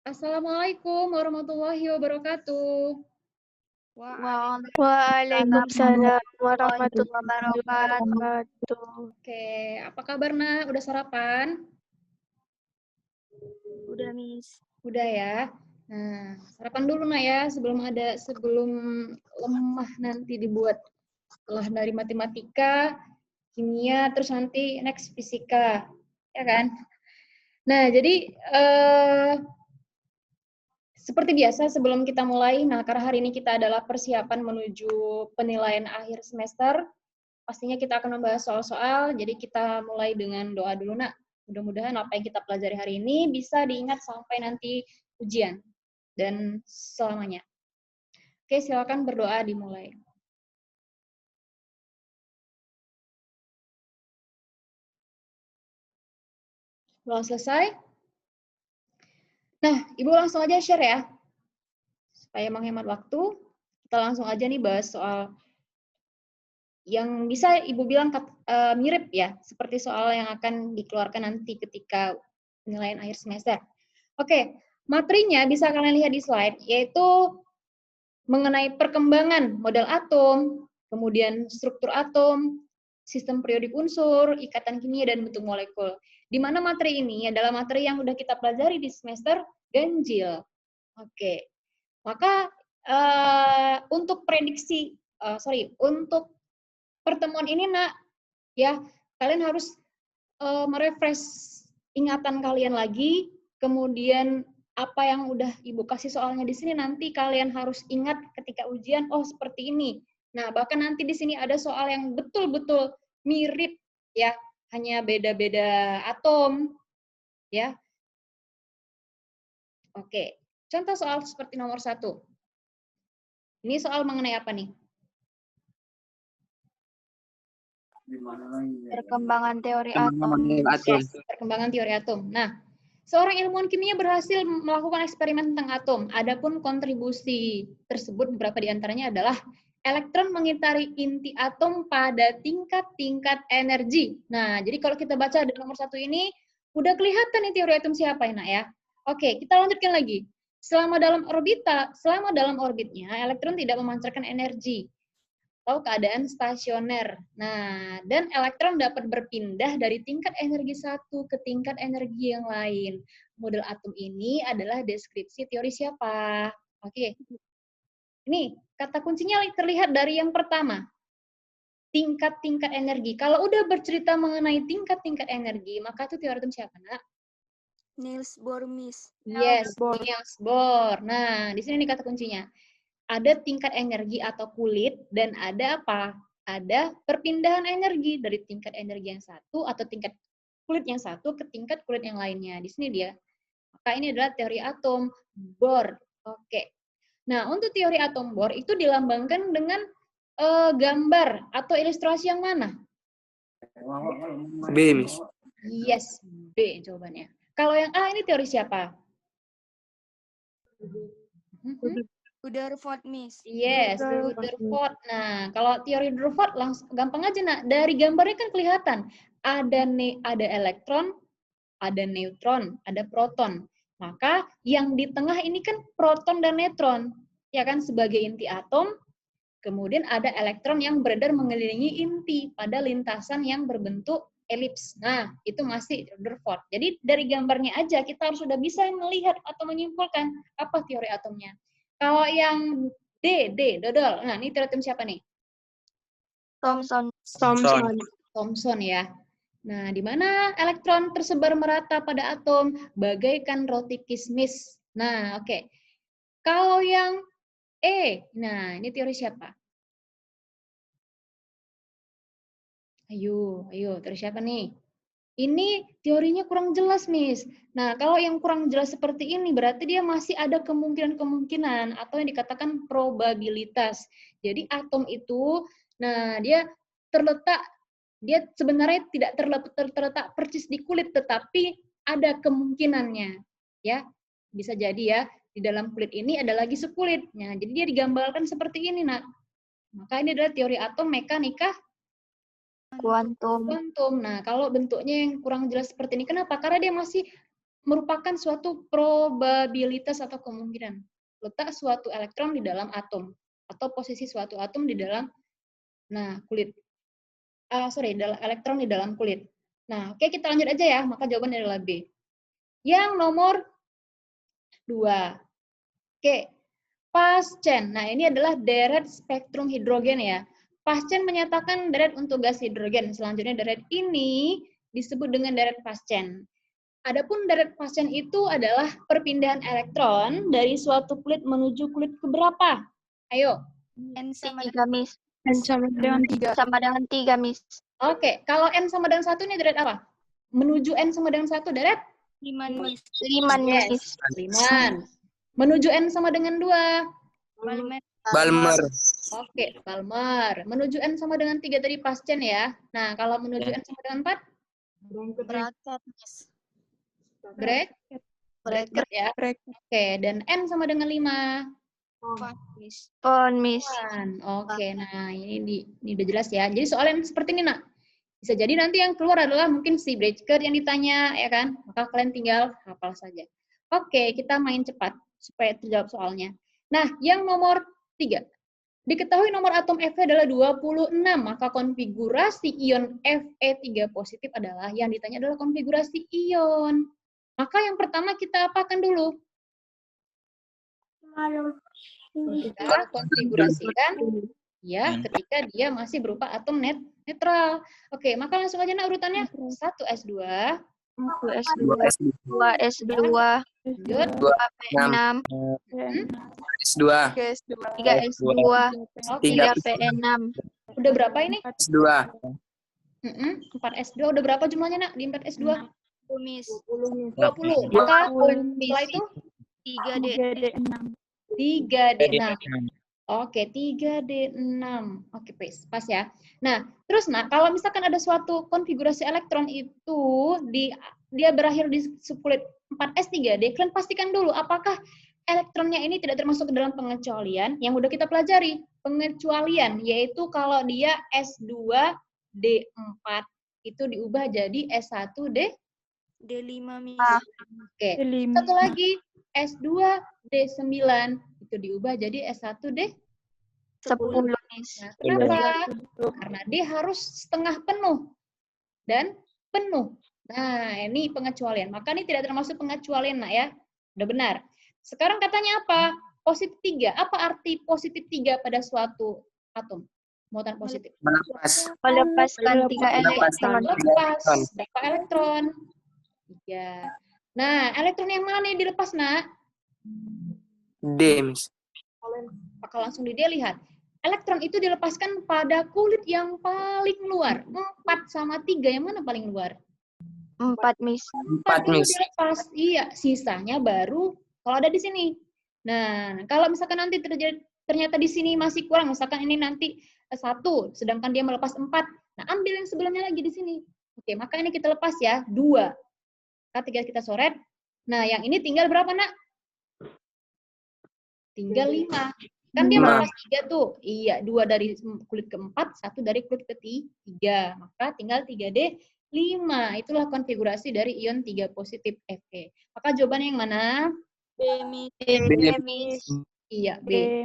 Assalamualaikum warahmatullahi wabarakatuh. Waalaikumsalam warahmatullahi wabarakatuh. Oke, apa kabar Nak? Udah sarapan? Udah, Miss. Udah ya. Nah, sarapan dulu Nak ya sebelum lemah nanti dibuat. Setelah dari matematika, kimia, terus nanti next fisika. Ya kan? Nah, jadi seperti biasa sebelum kita mulai, nah karena hari ini kita adalah persiapan menuju penilaian akhir semester, pastinya kita akan membahas soal-soal, jadi kita mulai dengan doa dulu Nak. Mudah-mudahan apa yang kita pelajari hari ini bisa diingat sampai nanti ujian dan selamanya. Oke, silakan berdoa dimulai. Kalau selesai? Nah, Ibu langsung aja share ya. Supaya menghemat waktu, kita langsung aja nih bahas soal yang bisa Ibu bilang mirip ya, seperti soal yang akan dikeluarkan nanti ketika penilaian akhir semester. Oke, materinya bisa kalian lihat di slide, yaitu mengenai perkembangan model atom, kemudian struktur atom, sistem periodik unsur, ikatan kimia, dan bentuk molekul. Di mana materi ini adalah materi yang sudah kita pelajari di semester ganjil. Oke, maka untuk prediksi, untuk pertemuan ini Nak, ya kalian harus merefresh ingatan kalian lagi, kemudian apa yang udah Ibu kasih soalnya di sini nanti kalian harus ingat ketika ujian, oh seperti ini. Nah, bahkan nanti di sini ada soal yang betul-betul mirip ya, hanya beda-beda atom ya. Oke, contoh soal seperti nomor 1. Ini soal mengenai apa nih? Perkembangan teori atom. Yes, perkembangan teori atom. Nah, seorang ilmuwan kimia berhasil melakukan eksperimen tentang atom. Adapun kontribusi tersebut beberapa di antaranya adalah elektron mengitari inti atom pada tingkat-tingkat energi. Nah, jadi kalau kita baca di nomor 1 ini, udah kelihatan nih teori atom siapa ya, Nak ya. Oke, kita lanjutkan lagi. Selama dalam orbitnya, elektron tidak memancarkan energi atau keadaan stasioner. Nah, dan elektron dapat berpindah dari tingkat energi satu ke tingkat energi yang lain. Model atom ini adalah deskripsi teori siapa? Oke. Ini kata kuncinya terlihat dari yang pertama. Tingkat-tingkat energi. Kalau udah bercerita mengenai tingkat-tingkat energi, maka itu teori atom siapa, Nak? Niels Bohr, Miss. Yes, Niels Bohr. Nah, di sini nih kata kuncinya. Ada tingkat energi atau kulit dan ada apa? Ada perpindahan energi dari tingkat energi yang satu atau tingkat kulit yang satu ke tingkat kulit yang lainnya. Di sini dia. Maka ini adalah teori atom Bohr. Oke. Nah, untuk teori atom Bohr itu dilambangkan dengan gambar atau ilustrasi yang mana? B, Miss. Yes, B jawabannya. Kalau yang A ini teori siapa? Rutherford, Miss. Yes, Rutherford. Nah, kalau teori Rutherford langsung gampang aja, Nak. Dari gambarnya kan kelihatan ada elektron, ada neutron, ada proton. Maka yang di tengah ini kan proton dan neutron, ya kan sebagai inti atom. Kemudian ada elektron yang beredar mengelilingi inti pada lintasan yang berbentuk elips. Nah, itu masih Rutherford. Jadi dari gambarnya aja kita harus sudah bisa melihat atau menyimpulkan apa teori atomnya. Kalau yang Dodol. Nah, ini teori atom siapa nih? Thomson. Thomson ya. Nah, di mana elektron tersebar merata pada atom bagaikan roti kismis. Nah, oke. Kalau yang E, nah ini teori siapa? Ayo, teori siapa nih? Ini teorinya kurang jelas, Miss. Nah, kalau yang kurang jelas seperti ini, berarti dia masih ada kemungkinan-kemungkinan atau yang dikatakan probabilitas. Jadi atom itu, nah dia sebenarnya tidak terletak persis di kulit, tetapi ada kemungkinannya. Ya, bisa jadi ya, di dalam kulit ini ada lagi sekulit. Nah, jadi dia digambarkan seperti ini, Nak. Maka ini adalah teori atom mekanika Kuantum. kuantum. Nah, kalau bentuknya yang kurang jelas seperti ini, kenapa? Karena dia masih merupakan suatu probabilitas atau kemungkinan letak suatu elektron di dalam atom atau posisi suatu atom di dalam kulit. Elektron di dalam kulit. Nah, oke, kita lanjut aja ya. Maka jawaban adalah B. Yang nomor 2. Oke. Paschen. Nah, ini adalah deret spektrum hidrogen ya. Paschen menyatakan deret untuk gas hidrogen. Selanjutnya deret ini disebut dengan deret Paschen. Adapun deret Paschen itu adalah perpindahan elektron dari suatu kulit menuju kulit keberapa? Ayo. N sama 3, Miss. N sama dengan 3. Sama dengan 3, Miss. Oke, kalau N sama dengan 1 ini deret apa? Menuju N sama dengan 1 deret? 5, Miss. 5, Yes, Miss. 5. Menuju N sama dengan 2. Balmer. Oke, Balmer. Menuju N sama dengan 3 tadi Paschen ya. Nah, kalau menuju N sama dengan 4? Bracket, Miss. Bracket ya. Oke, dan N sama dengan 5. Miss. Pon, Miss. Oke, nah ini udah jelas ya. Jadi soal yang seperti ini, Nak. Bisa jadi nanti yang keluar adalah mungkin si bracket yang ditanya, ya kan? Maka kalian tinggal hafal saja. Oke, kita main cepat supaya terjawab soalnya. Nah, yang nomor 3. Diketahui nomor atom Fe adalah 26, maka konfigurasi ion Fe3 positif adalah, yang ditanya adalah konfigurasi ion. Maka yang pertama kita apakan dulu? Kita konfigurasikan ya ketika dia masih berupa atom netral. Oke, maka langsung aja urutannya. 1s2, 1s2, 2s2, 2p6, S2. 3s2, 3p6. Udah berapa ini? S2. 4s2 udah berapa jumlahnya, Nak? Di 4s2? 20, Miss. 20. Maka setelah itu 3d6. 3d6. Oke, 3d6. Oke, pas ya. Nah, terus kalau misalkan ada suatu konfigurasi elektron itu dia berakhir di kulit 4s3d, kalian pastikan dulu apakah elektronnya ini tidak termasuk ke dalam pengecualian yang udah kita pelajari. Pengecualian yaitu kalau dia S2D4 itu diubah jadi S1D D5, Miss. Oke. Satu lagi S2D9 itu diubah jadi S1D 10, Miss. Nah, kenapa? Karena D harus setengah penuh dan penuh. Nah, ini pengecualian. Maka ini tidak termasuk pengecualian, Nak ya. Udah benar. Sekarang katanya apa? Positif 3. Apa arti positif 3 pada suatu atom? Muatan positif. Melepaskan 3 elektron. Melepas berapa elektron? 3. Nah, elektron yang mana yang dilepas, Nak? D, Miss. Maka langsung di D lihat. Elektron itu dilepaskan pada kulit yang paling luar. 4 sama 3, yang mana paling luar? 4, Miss. 4 dulu dilepas. Iya, sisanya baru kalau ada di sini. Nah, kalau misalkan nanti ternyata di sini masih kurang, misalkan ini nanti 1, sedangkan dia melepas 4. Nah, ambil yang sebelumnya lagi di sini. Oke, maka ini kita lepas ya, 2. Tinggal kita coret. Nah, yang ini tinggal berapa, Nak? Tinggal 5. Kan dia melepas 3 tuh. Iya, 2 dari kulit keempat, 1 dari kulit ketiga. Maka tinggal 3D5. Itulah konfigurasi dari ion 3 positif Fe. Maka jawabannya yang mana? B, Miss. Iya, B.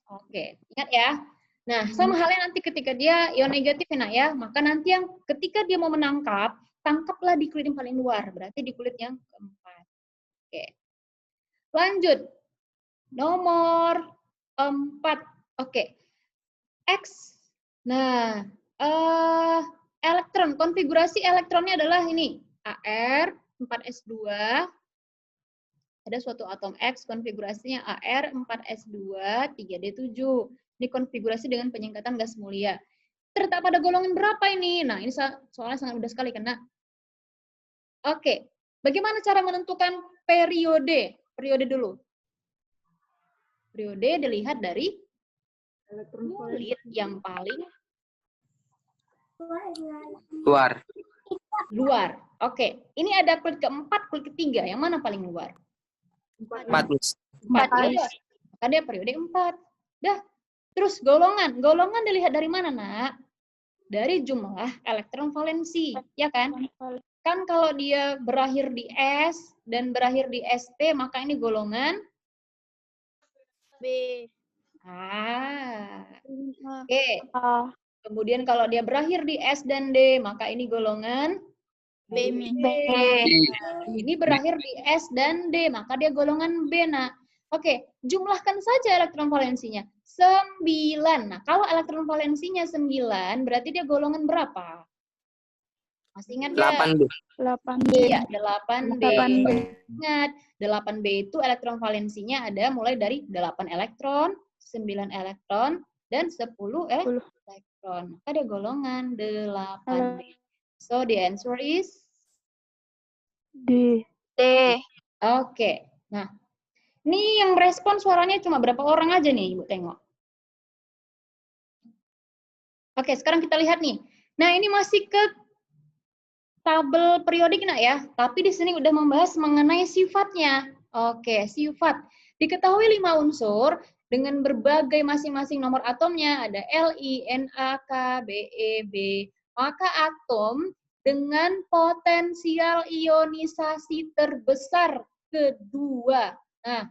Oke, ingat ya. Nah, sama halnya nanti ketika dia ion negatif ya, maka nanti yang ketika dia mau menangkap, tangkaplah di kulit yang paling luar, berarti di kulit yang keempat. Oke. Lanjut. Nomor 4. Oke. X. Nah, elektron, konfigurasi elektronnya adalah ini. Ar, 4s2. Ada suatu atom X, konfigurasinya Ar, 4s2, 3d7. Ini konfigurasi dengan penyingkatan gas mulia. Terletak pada golongan berapa ini? Nah, ini soalnya sangat mudah sekali karena. Oke. Bagaimana cara menentukan periode? Periode dulu. Periode dilihat dari kulit yang paling luar. Oke. Ini ada kulit keempat, kulit ketiga. Yang mana paling luar? 4, Miss. 4. Maka dia periode 4. Dah. Terus golongan. Golongan dilihat dari mana, Nak? Dari jumlah elektron valensi. Ya kan? Kan kalau dia berakhir di S, dan berakhir di ST, maka ini golongan B. Oke. Kemudian kalau dia berakhir di S dan D, maka ini golongan B. Ini berakhir di S dan D, maka dia golongan B. Nah, oke, jumlahkan saja elektron valensinya. 9. Nah, kalau elektron valensinya 9, berarti dia golongan berapa? Masih ingat ya? 8B. 8B. Iya, 8B. Ingat, 8B itu elektron valensinya ada mulai dari 8 elektron, 9 elektron, dan 10 elektron. Maka dia golongan 8B. So, the answer is? D. Oke. Nah, ini yang respon suaranya cuma berapa orang aja nih, Ibu tengok. Oke, sekarang kita lihat nih. Nah, ini masih ke tabel periodik, nak ya. Tapi di sini udah membahas mengenai sifatnya. Oke, sifat. Diketahui 5 unsur dengan berbagai masing-masing nomor atomnya. Ada Li, Na, K, Be, B. Maka atom dengan potensial ionisasi terbesar kedua. Nah,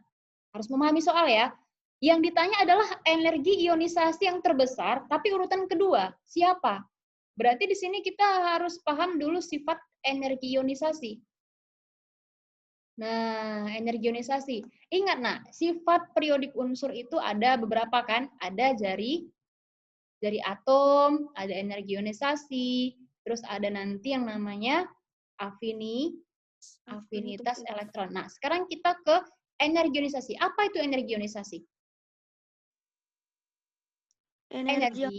harus memahami soal ya. Yang ditanya adalah energi ionisasi yang terbesar, tapi urutan kedua, siapa? Berarti di sini kita harus paham dulu sifat energi ionisasi. Nah, energi ionisasi. Ingat, nak, sifat periodik unsur itu ada beberapa kan? Ada dari atom, ada energi ionisasi, terus ada nanti yang namanya afinitas elektron. Nah, sekarang kita ke energi ionisasi. Apa itu energi ionisasi? Energi yang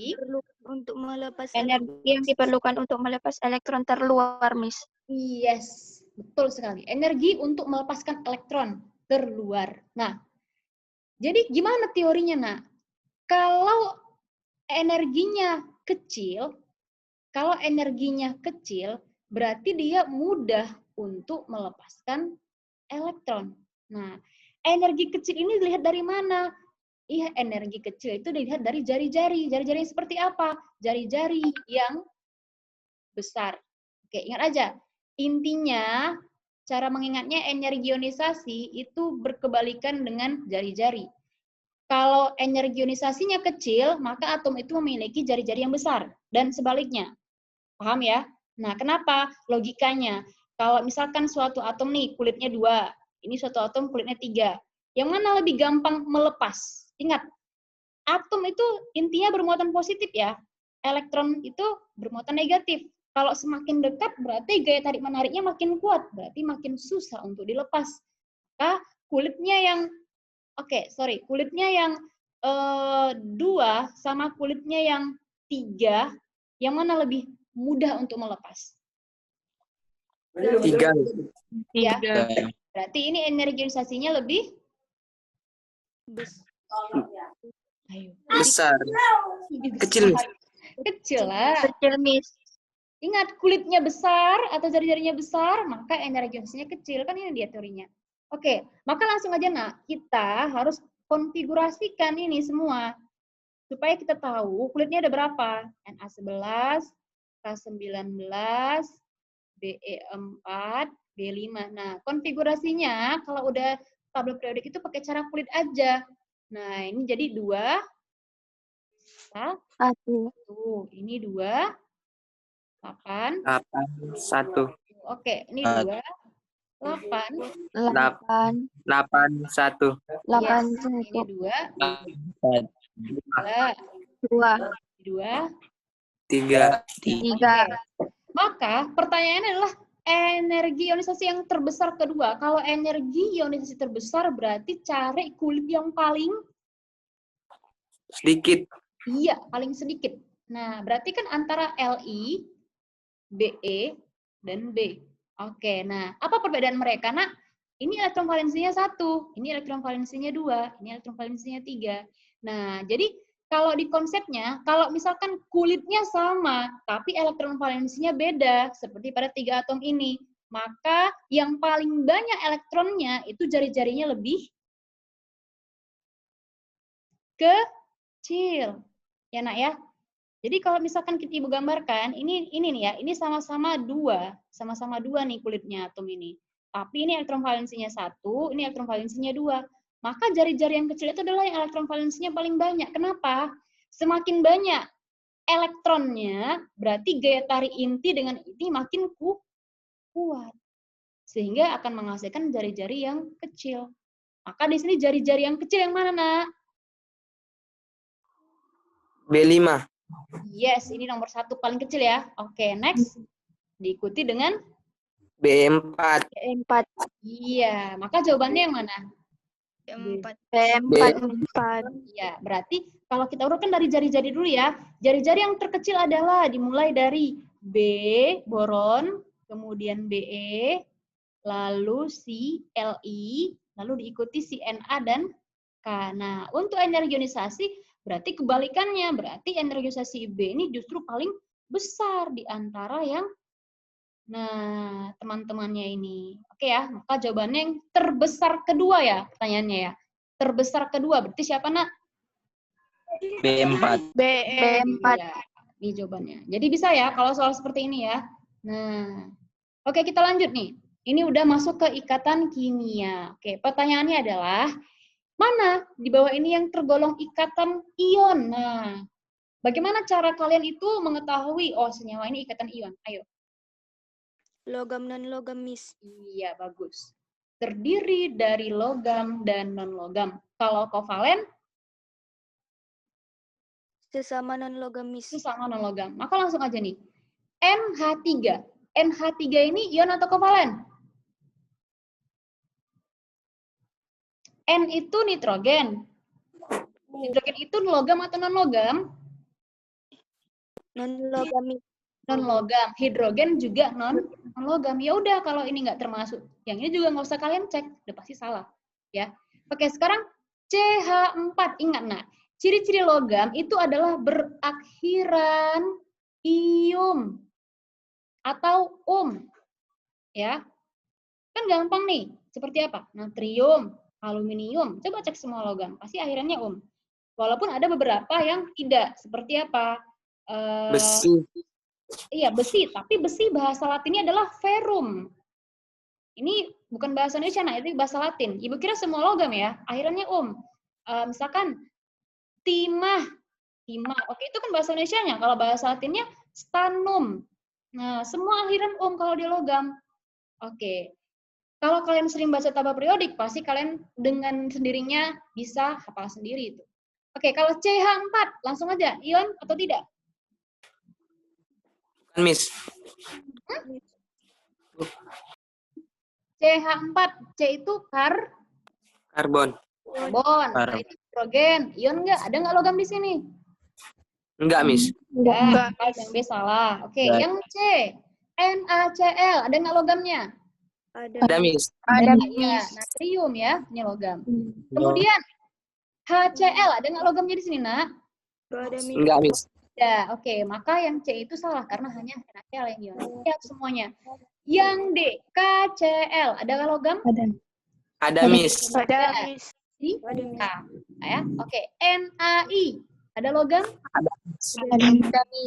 diperlukan untuk melepas elektron terluar, Miss. Yes, betul sekali. Energi untuk melepaskan elektron terluar. Nah, jadi gimana teorinya, nak? Kalau energinya kecil, berarti dia mudah untuk melepaskan elektron. Nah, energi kecil ini dilihat dari mana? Iya, energi kecil itu dilihat dari jari-jari. Jari-jari seperti apa? Jari-jari yang besar. Oke, ingat aja. Intinya, cara mengingatnya energi ionisasi itu berkebalikan dengan jari-jari. Kalau energi ionisasinya kecil, maka atom itu memiliki jari-jari yang besar. Dan sebaliknya. Paham ya? Nah, kenapa? Logikanya. Kalau misalkan suatu atom nih, kulitnya 2. Ini suatu atom kulitnya 3. Yang mana lebih gampang melepas? Ingat, atom itu intinya bermuatan positif ya. Elektron itu bermuatan negatif. Kalau semakin dekat, berarti gaya tarik menariknya makin kuat. Berarti makin susah untuk dilepas. Maka kulitnya yang kulitnya yang 2 sama kulitnya yang 3, yang mana lebih mudah untuk melepas? 3. Ya. Berarti ini energi ionisasinya lebih besar. Kecil. Kecil lah. Kecil, Miss. Ingat, kulitnya besar atau jari-jarinya besar, maka energi ionisasinya kecil. Kan ini dia teorinya. Oke, maka langsung aja, nak. Kita harus konfigurasikan ini semua. Supaya kita tahu kulitnya ada berapa. Na11, K19, Be4, B5. Nah, konfigurasinya kalau udah tabel periodik itu pakai cara kulit aja. Nah, ini jadi 2, 1. Ini 2, 8. 1. Oke, ini 2, 8. 8. 1. Ini 2, 2, 3. Maka pertanyaannya adalah energi ionisasi yang terbesar kedua. Kalau energi ionisasi terbesar berarti cari kulit yang paling sedikit. Iya, paling sedikit. Nah, berarti kan antara Li, Be, dan B. Oke, nah apa perbedaan mereka? Nah, ini elektron valensinya 1, ini elektron valensinya 2, ini elektron valensinya 3. Nah, jadi kalau di konsepnya, kalau misalkan kulitnya sama, tapi elektron valensinya beda, seperti pada 3 atom ini, maka yang paling banyak elektronnya itu jari-jarinya lebih kecil. Ya, nak ya. Jadi kalau misalkan kita Ibu gambarkan, ini nih ya, ini sama-sama 2 nih kulitnya atom ini. Tapi ini elektron valensinya 1, ini elektron valensinya 2. Maka jari-jari yang kecil itu adalah yang elektron valensinya paling banyak. Kenapa? Semakin banyak elektronnya, berarti gaya tarik inti dengan ini makin kuat. Sehingga akan menghasilkan jari-jari yang kecil. Maka di sini jari-jari yang kecil yang mana, Nak? B5. Yes, ini nomor 1 paling kecil ya. Oke, next. Diikuti dengan B4. B4. iya. Maka jawabannya yang mana? B4. Iya, berarti kalau kita urutkan dari jari-jari dulu ya. Jari-jari yang terkecil adalah dimulai dari B, boron, kemudian Be, lalu si Li, lalu diikuti si Na dan K. Nah, untuk energi ionisasi berarti kebalikannya, berarti energisasi B ini justru paling besar di antara yang teman-temannya ini. Oke ya, maka jawabannya yang terbesar kedua ya, pertanyaannya ya. Terbesar kedua, berarti siapa, Nak? B4. B4. Ya, ini jawabannya. Jadi bisa ya kalau soal seperti ini ya. Nah, oke kita lanjut nih. Ini udah masuk ke ikatan kimia. Oke, pertanyaannya adalah, mana di bawah ini yang tergolong ikatan ion? Nah, bagaimana cara kalian itu mengetahui, oh senyawa ini ikatan ion? Ayo. Logam non-logam, Miss. Iya, bagus. Terdiri dari logam dan non-logam. Kalau kovalen? Sesama non-logam, Miss. Sesama non-logam. Maka langsung aja nih. NH3. NH3 ini ion atau kovalen? N itu nitrogen. Nitrogen itu logam atau non-logam? Non-logam, Miss. Non-logam. Hidrogen juga non-logam. Ya udah kalau ini nggak termasuk. Yang ini juga nggak usah kalian cek. Udah pasti salah. Ya. Oke, sekarang CH4. Ingat, Nak. Ciri-ciri logam itu adalah berakhiran ium atau ya. Kan gampang nih. Seperti apa? Natrium, aluminium. Coba cek semua logam. Pasti akhirnya Walaupun ada beberapa yang tidak. Seperti apa? Besi. Iya, besi. Tapi besi bahasa latinnya adalah verum. Ini bukan bahasa Indonesia, nah itu bahasa Latin. Ibu kira semua logam ya? Akhirnya misalkan timah. Oke, itu kan bahasa Indonesianya. Kalau bahasa Latinnya stannum. Nah, semua akhiran kalau dia logam. Oke. Kalau kalian sering baca tabel periodik, pasti kalian dengan sendirinya bisa hafal sendiri itu. Oke, kalau CH4, langsung aja. Ion atau tidak? Miss. CH4, C itu Karbon. Nah, itu hidrogen. Ion nggak? Ada nggak logam di sini? Enggak, Miss. Enggak. Yang B salah. Oke, Enggak. yang C. NaCl. Ada nggak logamnya? Ada, Miss. Ada, Ya, Miss. natrium ya, ini logam. Kemudian HCl. Ada nggak logamnya di sini, Nak? Ada, Miss. Enggak, Miss. Ya, oke. Maka yang C itu salah karena hanya NaCl yang ion. Lihat semuanya. Yang D, KCl. Ada nggak logam? Ada, Miss. Ada, Miss. Ada, Miss. Ya, oke. NaI. Ada logam? Ada,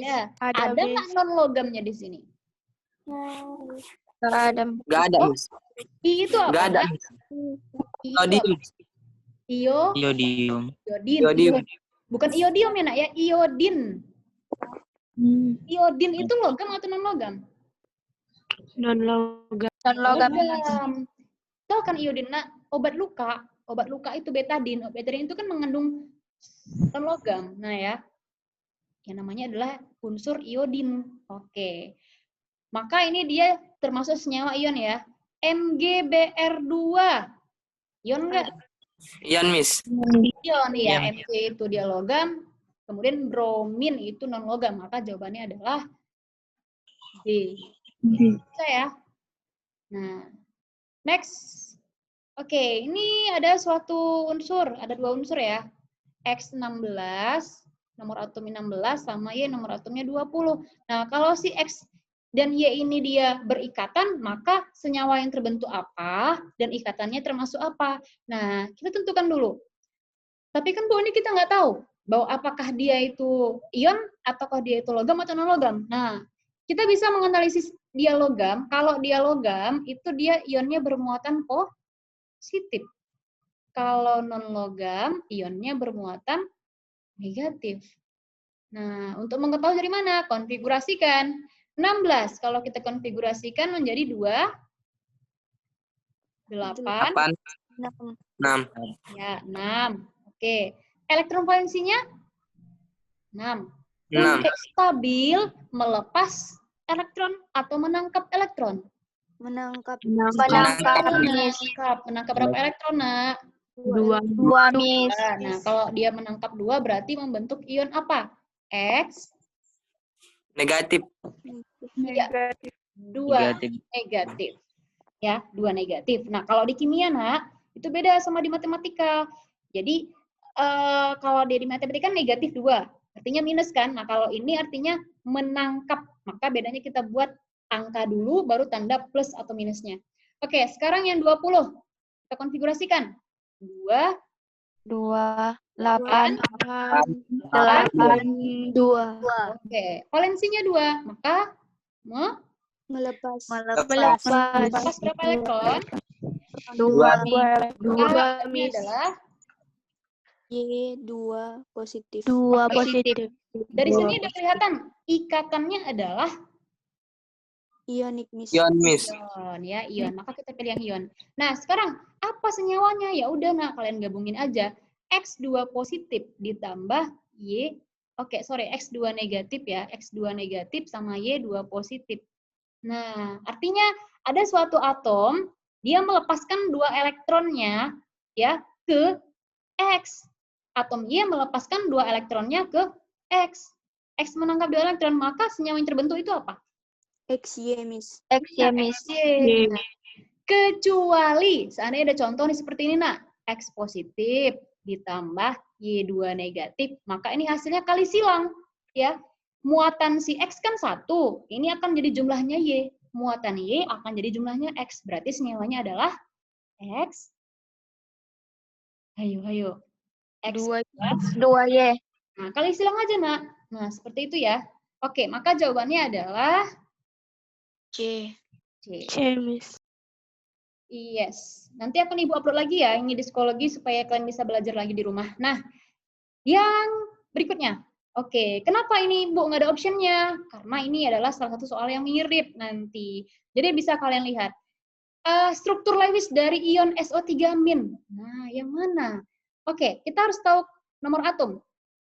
Ya. Ada, Ada nggak non logamnya di sini? Ada. Enggak ada, Miss. I itu apa? Enggak ada. Nak? I itu apa? Iodium. Iodin. Iodium. Bukan iodium ya, Nak ya, iodin. Iodin itu logam atau non logam? Non-logam. Logam. Tahu kan iodin, Nak? Obat luka itu betadin. Betadin itu kan mengandung non logam. Nah ya. Yang namanya adalah unsur iodin. Oke. Maka ini dia termasuk senyawa ion ya. MgBr2. Ion enggak? Ion, Miss. Ion ya. Ion. Mg itu dia logam. Kemudian bromin itu non logam. Maka jawabannya adalah D. Bisa ya. Nah, next. Oke, ini ada suatu unsur. Ada 2 unsur ya. X16, nomor atomnya 16, sama Y nomor atomnya 20. Nah, kalau si X dan Y ini dia berikatan, maka senyawa yang terbentuk apa, dan ikatannya termasuk apa. Nah, kita tentukan dulu. Tapi kan Bu, ini kita nggak tahu, bahwa apakah dia itu ion, ataukah dia itu logam atau non-logam. Nah, kita bisa menganalisis dia logam, kalau dia logam, itu dia ionnya bermuatan positif. Kalau non-logam, ionnya bermuatan negatif. Nah, untuk mengetahui dari mana? Konfigurasikan. 16, kalau kita konfigurasikan menjadi 2, 8, 8, 6. ya 6. Oke, elektron valensinya 6. 6. Untuk stabil, melepas elektron atau menangkap elektron? Menangkap. Menangkap berapa elektron, Nak? 2, Miss. Nah, kalau dia menangkap 2 berarti membentuk ion apa? X. Negatif. Iya. 2 negatif. Ya, 2 negatif. Nah, kalau di kimia, Nak, itu beda sama di matematika. Jadi, kalau dia di matematika kan negatif 2. Artinya minus kan? Nah, kalau ini artinya menangkap. Maka bedanya kita buat angka dulu, baru tanda plus atau minusnya. Oke, sekarang yang 20. Kita konfigurasikan. 2, 8, 8. 2. Oke, valensinya 2. Maka Melepas. melepas berapa elektron? 2, Ini adalah Y 2 positif. 2 positif. Dari sini udah kelihatan ikatannya adalah Ionik, Miss. Ion, Miss. ion, ya, ion. Maka kita pilih yang ion. Nah, sekarang apa senyawanya? Ya udah, nah kalian gabungin aja. X2 positif ditambah Y, X2 negatif ya. X2 negatif sama Y2 positif. Nah, artinya ada suatu atom, dia melepaskan 2 elektronnya ya ke X. Atom Y melepaskan 2 elektronnya ke X. X menangkap 2 elektron, maka senyawa yang terbentuk itu apa? XY, Miss. XY. Nah, kecuali, seandainya ada contoh nih seperti ini, nak. X positif ditambah Y2 negatif, maka ini hasilnya kali silang. Ya, muatan si X kan 1, ini akan jadi jumlahnya Y. Muatan Y akan jadi jumlahnya X. Berarti senyawanya adalah X. Hayo. X 2Y. Nah, kali silang aja, nak. Nah, seperti itu ya. Oke, maka jawabannya adalah C. Miss. Yes. Nanti akan Ibu upload lagi ya, ini di psikologi supaya kalian bisa belajar lagi di rumah. Nah, yang berikutnya. Oke, kenapa ini Bu nggak ada optionnya? Karena ini adalah salah satu soal yang mirip nanti. Jadi bisa kalian lihat. Struktur Lewis dari ion SO3-. Nah, yang mana? Oke, kita harus tahu nomor atom.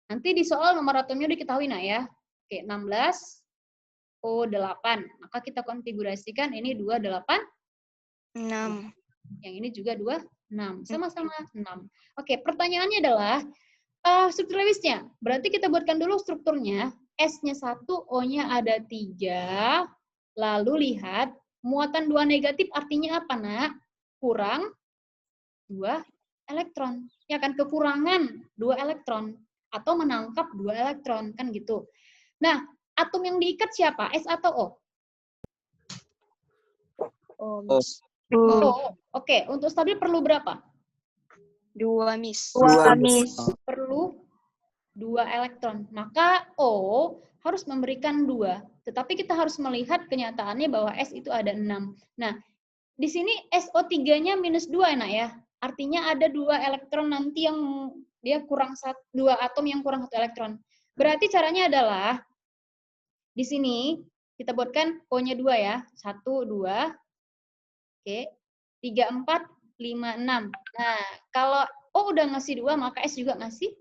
Nanti di soal nomor atomnya diketahui, nah ya. Oke, 16 O8. Maka kita konfigurasikan ini 28. 6. Yang ini juga 26. Sama-sama 6. Oke, pertanyaannya adalah struktur Lewisnya. Berarti kita buatkan dulu strukturnya. S-nya 1, O-nya ada 3. Lalu lihat, muatan 2 negatif artinya apa, nak? Kurang 2 elektron. Ya kan, kekurangan 2 elektron. Atau menangkap 2 elektron. Kan gitu. Nah, atom yang diikat siapa? S atau O? Oke. Untuk stabil perlu berapa? 2, Miss. 2, Miss. Perlu 2 elektron. Maka O harus memberikan 2. Tetapi kita harus melihat kenyataannya bahwa S itu ada 6. Nah, di sini SO3-nya minus 2, enak ya. Artinya ada 2 elektron nanti yang dia kurang 2 atom yang kurang 1 elektron. Berarti caranya adalah di sini kita buatkan O-nya 2 ya. 1, 2. Oke. 3, 4, 5, 6. Nah, kalau O udah ngasih 2, maka S juga ngasih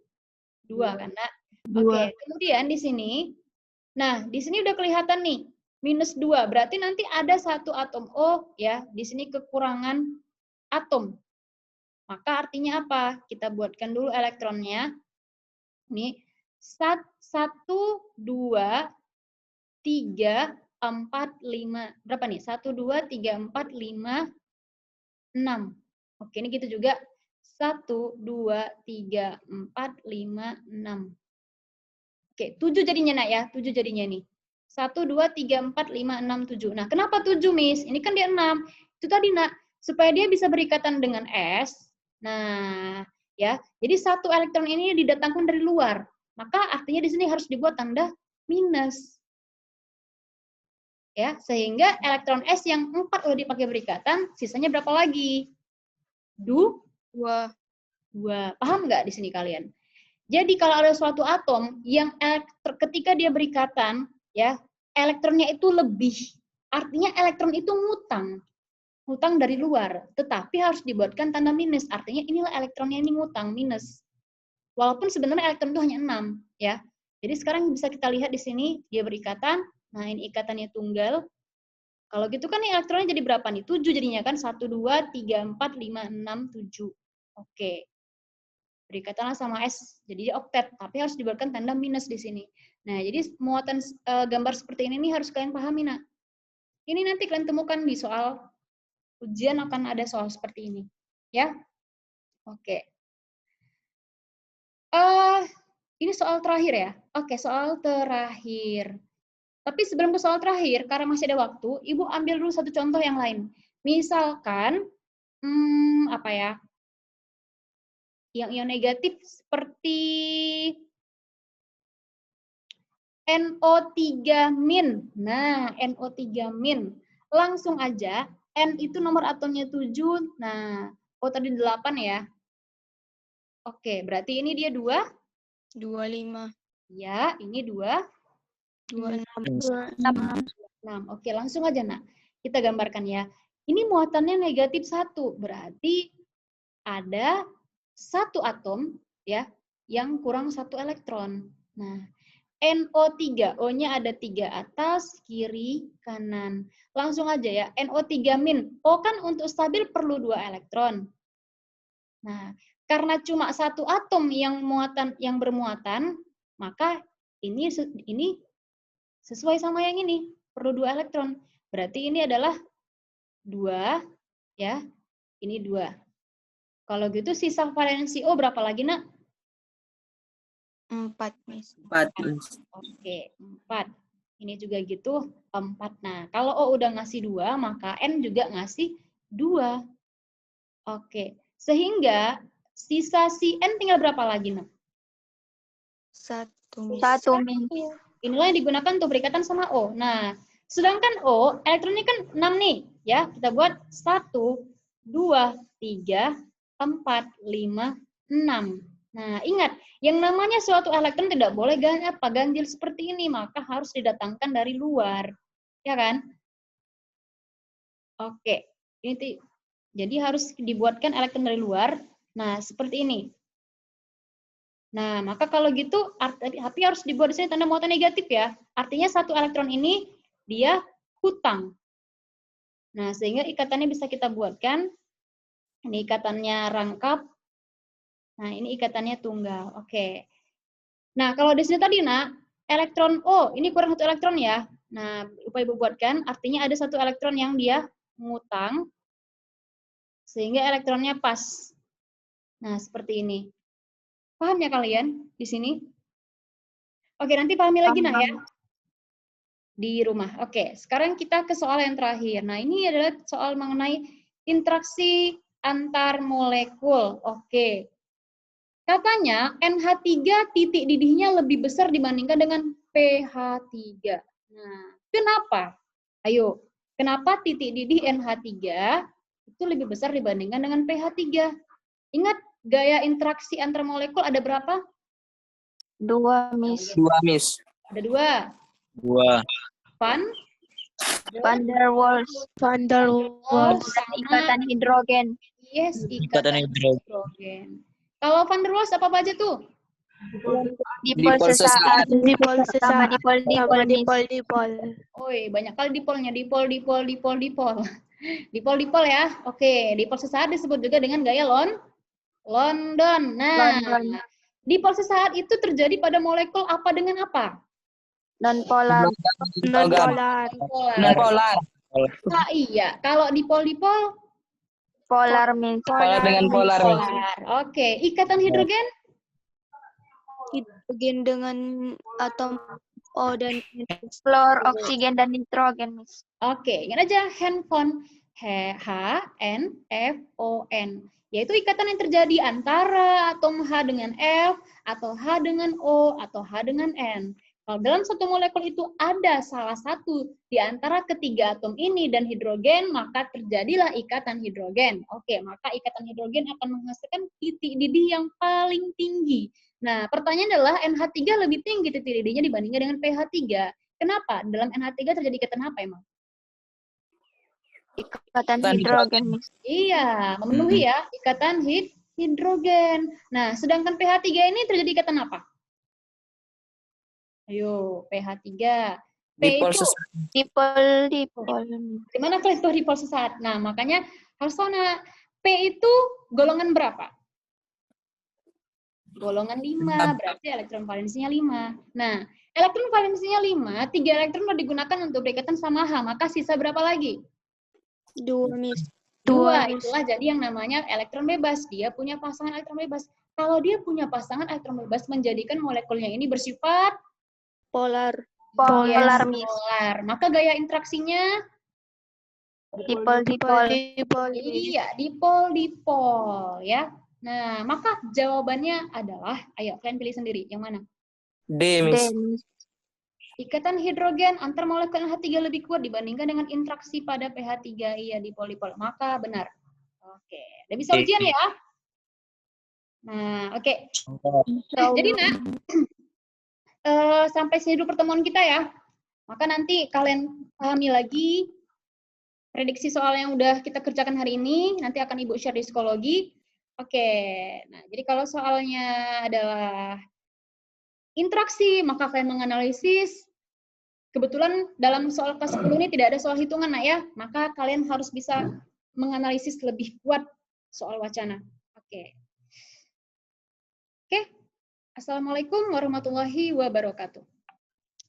2 kan, Nak? Oke, kemudian di sini, nah, di sini udah kelihatan nih, minus 2. Berarti nanti ada 1 atom O, ya, di sini kekurangan atom. Maka artinya apa? Kita buatkan dulu elektronnya. Nih, 1, 2, 3, 4, 5. Berapa nih? 1, 2, 3, 4, 5, 6. Oke, ini gitu juga. 1, 2, 3, 4, 5, 6. Oke, 7 jadinya, nak ya. 7 jadinya nih. 1, 2, 3, 4, 5, 6, 7. Nah, kenapa 7, Miss? Ini kan dia 6. Itu tadi, nak. Supaya dia bisa berikatan dengan S. Nah, ya. Jadi 1 elektron ini didatangkan dari luar. Maka artinya di sini harus dibuat tanda minus. Ya, sehingga elektron S yang 4 udah dipakai berikatan, sisanya berapa lagi? 2. Paham nggak di sini kalian? Jadi kalau ada suatu atom yang ketika dia berikatan, ya, elektronnya itu lebih. Artinya elektron itu ngutang dari luar, tetapi harus dibuatkan tanda minus. Artinya inilah elektronnya ini ngutang, minus. Walaupun sebenarnya elektron itu hanya 6, ya. Jadi sekarang bisa kita lihat di sini, dia berikatan. Nah, ini ikatannya tunggal. Kalau gitu kan ini elektronnya jadi berapa nih? 7 jadinya kan. 1, 2, 3, 4, 5, 6, 7. Oke. Berikatanlah sama S, jadi dia oktet. Tapi harus dibuatkan tanda minus di sini. Nah, jadi muatan gambar seperti ini nih harus kalian pahami, nak. Ini nanti kalian temukan di soal ujian akan ada soal seperti ini. Ya. Oke. Ini soal terakhir ya. Oke, soal terakhir. Tapi sebelum ke soal terakhir, karena masih ada waktu, Ibu ambil dulu satu contoh yang lain. Misalkan, apa ya? Yang ion negatif seperti NO3-. Nah, NO3-. Langsung aja, N itu nomor atomnya 7. Nah, O tadi 8 ya. Oke, berarti ini dia 2. 25. Ya, ini 2. 26. Oke, langsung aja, nak. Kita gambarkan ya. Ini muatannya negatif 1. Berarti ada satu atom ya yang kurang 1 elektron. Nah, NO3, O-nya ada 3 atas, kiri, kanan. Langsung aja ya, NO3-. O kan untuk stabil perlu 2 elektron. Nah, karena cuma satu atom yang bermuatan, maka ini sesuai sama yang ini, perlu 2 elektron. Berarti ini adalah 2, ya. Ini 2. Kalau gitu sisa valensi O berapa lagi, nak? 4, Miss. 4. Oke, 4. Ini juga gitu, 4. Nah, kalau O udah ngasih 2, maka N juga ngasih 2. Oke, sehingga sisa si N tinggal berapa lagi, nak? 1, Miss. 1, Miss. Inilah yang digunakan untuk berikatan sama O. Nah, sedangkan O, elektronnya kan 6 nih. Ya, kita buat 1, 2, 3, 4, 5, 6. Nah, ingat, yang namanya suatu elektron tidak boleh ganjil seperti ini, maka harus didatangkan dari luar. Ya kan? Oke. Ini jadi harus dibuatkan elektron dari luar. Nah, seperti ini. Nah, maka kalau gitu, tapi harus dibuat di sini tanda muatan negatif ya. Artinya satu elektron ini dia hutang. Nah, sehingga ikatannya bisa kita buatkan. Ini ikatannya rangkap. Nah, ini ikatannya tunggal. Oke. Nah, kalau di sini tadi, nak, elektron O, ini kurang 1 elektron ya. Nah, lupa Ibu buatkan, artinya ada 1 elektron yang dia ngutang, sehingga elektronnya pas. Nah, seperti ini. Paham ya kalian di sini? Oke, nanti pahami lagi, nak ya. Di rumah. Oke, sekarang kita ke soal yang terakhir. Nah, ini adalah soal mengenai interaksi antar molekul. Oke. Katanya NH3 titik didihnya lebih besar dibandingkan dengan pH3. Nah, kenapa? Ayo, kenapa titik didih NH3 itu lebih besar dibandingkan dengan pH3? Ingat, gaya interaksi antar molekul ada berapa? 2, Miss. 2, Miss. Ada 2. 2. Van der Waals. sama Ikatan hidrogen. yes, Ikatan ikatan hidrogen. Kalau van der Waals apa aja tuh? Dipol sesaat. Sama dipol. Oi, banyak kali dipolnya, dipol. Dipol ya. Oke, dipol sesaat disebut juga dengan gaya London. Nah, dipol sesaat itu terjadi pada molekul apa dengan apa? Non-polar. Polar. Ah, iya, kalau dipol Polar, Miss. Polar dengan polar, Miss. Oke, ikatan hidrogen? Hidrogen dengan atom O dan fluor, oksigen, dan nitrogen, Miss. Oke, ingat aja handphone HNFON, yaitu ikatan yang terjadi antara atom H dengan F, atau H dengan O, atau H dengan N. Kalau dalam satu molekul itu ada salah satu di antara ketiga atom ini dan hidrogen, maka terjadilah ikatan hidrogen. Oke, maka ikatan hidrogen akan menghasilkan titik didih yang paling tinggi. Nah, pertanyaan adalah NH3 lebih tinggi titik didihnya dibandingkan dengan pH 3. Kenapa? Dalam NH3 terjadi ikatan apa emang? Ikatan hidrogen, Miss. Iya, memenuhi ya, ikatan hidrogen. Nah, sedangkan pH 3 ini terjadi ikatan apa? Ayo, pH 3. P Dipol itu sesat. Dipol. di mana tuh dipol sesat? Nah, makanya harus tahu, nah, P itu golongan berapa? Golongan 5, berarti elektron valensinya 5. Nah, elektron valensinya 5, 3 elektron sudah digunakan untuk berikatan sama H, maka sisa berapa lagi? 2, Miss. 2, itulah jadi yang namanya elektron bebas. Dia punya pasangan elektron bebas. Kalau dia punya pasangan elektron bebas, menjadikan molekulnya ini bersifat Polar. Yes, Miss. polar. Maka gaya interaksinya Dipol. iya, dipol ya. Nah, maka jawabannya adalah, ayo kalian pilih sendiri, yang mana? D, Miss. Miss. Ikatan hidrogen antar molekul NH3 lebih kuat dibandingkan dengan interaksi pada pH 3, iya dipol-dipol. Maka benar. Oke, udah bisa ujian ya? Nah, oke. Jadi, Nak, sampai sini dulu pertemuan kita ya. Maka nanti kalian pahami lagi prediksi soal yang udah kita kerjakan hari ini, nanti akan Ibu share di psikologi. Oke, nah jadi kalau soalnya adalah interaksi, maka kalian menganalisis. Kebetulan dalam soal kelas 10 ini tidak ada soal hitungan, Nak, ya. Maka kalian harus bisa menganalisis lebih kuat soal wacana. Oke. Assalamualaikum warahmatullahi wabarakatuh.